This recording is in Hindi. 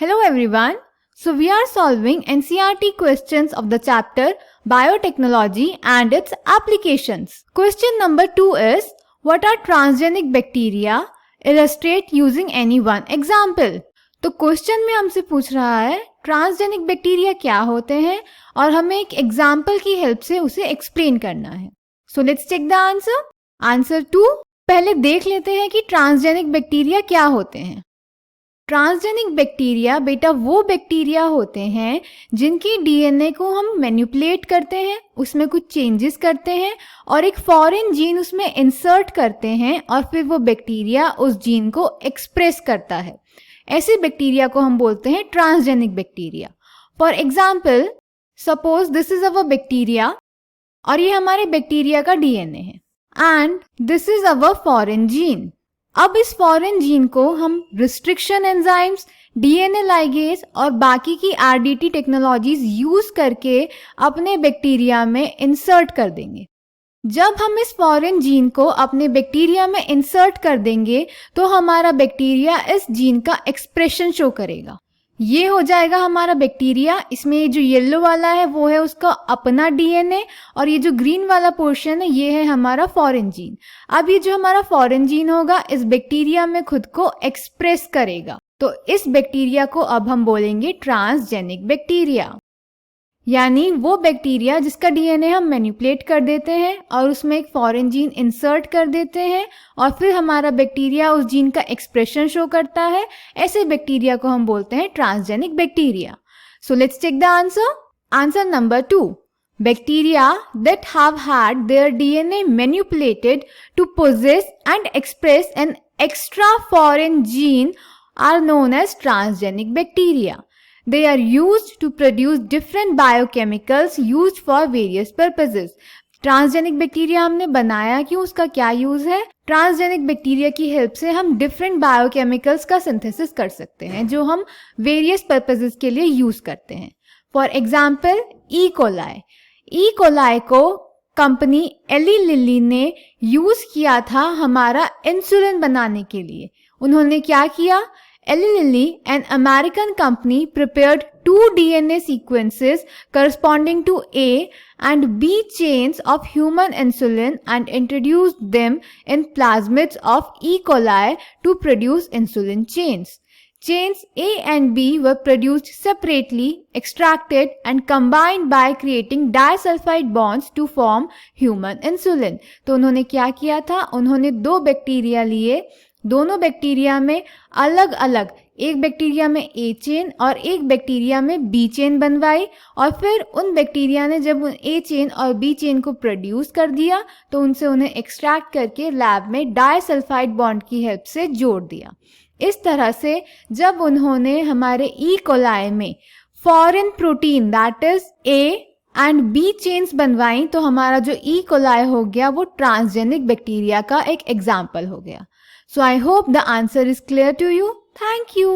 Hello everyone. So we are solving NCERT questions of the chapter Biotechnology and its applications. Question number 2 is, what are transgenic bacteria? Illustrate using any one example. तो क्वेश्चन में हमसे पूछ रहा है ट्रांसजेनिक बैक्टीरिया क्या होते हैं और हमें एक एग्जाम्पल की हेल्प से उसे एक्सप्लेन करना है. So let's check the answer. Answer 2. पहले देख लेते हैं कि ट्रांसजेनिक बैक्टीरिया क्या होते हैं. ट्रांसजेनिक बैक्टीरिया बेटा वो बैक्टीरिया होते हैं जिनकी डीएनए को हम मैनिपुलेट करते हैं, उसमें कुछ चेंजेस करते हैं और एक फॉरेन जीन उसमें इंसर्ट करते हैं और फिर वो बैक्टीरिया उस जीन को एक्सप्रेस करता है. ऐसे बैक्टीरिया को हम बोलते हैं transgenic bacteria. For example, suppose this is our bacteria और ये हमारे बैक्टीरिया का डीएनए है and this is our foreign gene. अब इस फॉरेन जीन को हम रिस्ट्रिक्शन एंजाइम्स, डीएनए लाइगेज और बाकी की आरडीटी टेक्नोलॉजीज यूज करके अपने बैक्टीरिया में इंसर्ट कर देंगे. जब हम इस फॉरेन जीन को अपने बैक्टीरिया में इंसर्ट कर देंगे तो हमारा बैक्टीरिया इस जीन का एक्सप्रेशन शो करेगा. ये हो जाएगा हमारा बैक्टीरिया. इसमें ये जो येलो वाला है वो है उसका अपना डीएनए और ये जो ग्रीन वाला पोर्शन है ये है हमारा फॉरेन जीन. अब ये जो हमारा फॉरेन जीन होगा इस बैक्टीरिया में खुद को एक्सप्रेस करेगा. तो इस बैक्टीरिया को अब हम बोलेंगे ट्रांसजेनिक बैक्टीरिया, यानी वो बैक्टीरिया जिसका डीएनए हम मैनिपुलेट कर देते हैं और उसमें एक फॉरेन जीन इंसर्ट कर देते हैं और फिर हमारा बैक्टीरिया उस जीन का एक्सप्रेशन शो करता है. ऐसे बैक्टीरिया को हम बोलते हैं transgenic bacteria. So let's check the answer. Answer number 2. Bacteria that have had their DNA manipulated to possess and express an extra foreign gene are known as transgenic bacteria. They are used to produce different biochemicals used for various purposes. Transgenic bacteria हमने बनाया क्यों, उसका क्या यूज है? ट्रांसजेनिक बैक्टीरिया की हेल्प से हम डिफरेंट बायोकेमिकल्स का सिंथेसिस कर सकते हैं जो हम वेरियस पर्पसेस के लिए यूज करते हैं. For example, E coli. E coli को कंपनी एली लिली ने यूज किया था हमारा इंसुलिन बनाने के लिए. उन्होंने क्या किया? Eli Lilly, an American company, prepared 2 DNA sequences corresponding to A and B chains of human insulin and introduced them in plasmids of E. coli to produce insulin chains. Chains A and B were produced separately, extracted and combined by creating disulfide bonds to form human insulin. तो उन्होंने क्या किया था? उन्होंने 2 बैक्टीरिया लिए, दोनों बैक्टीरिया में अलग अलग, एक बैक्टीरिया में ए चेन और एक बैक्टीरिया में बी चेन बनवाई और फिर उन बैक्टीरिया ने जब ए चेन और बी चेन को प्रोड्यूस कर दिया तो उनसे उन्हें एक्सट्रैक्ट करके लैब में डाइसल्फाइड बॉन्ड की हेल्प से जोड़ दिया. इस तरह से जब उन्होंने हमारे ई कोलाई में foreign protein that is A and B chains बनवाई तो हमारा जो ई कोलाई हो गया वो ट्रांसजेनिक बैक्टीरिया का एक एग्जाम्पल हो गया. So I hope the answer is clear to you. Thank you.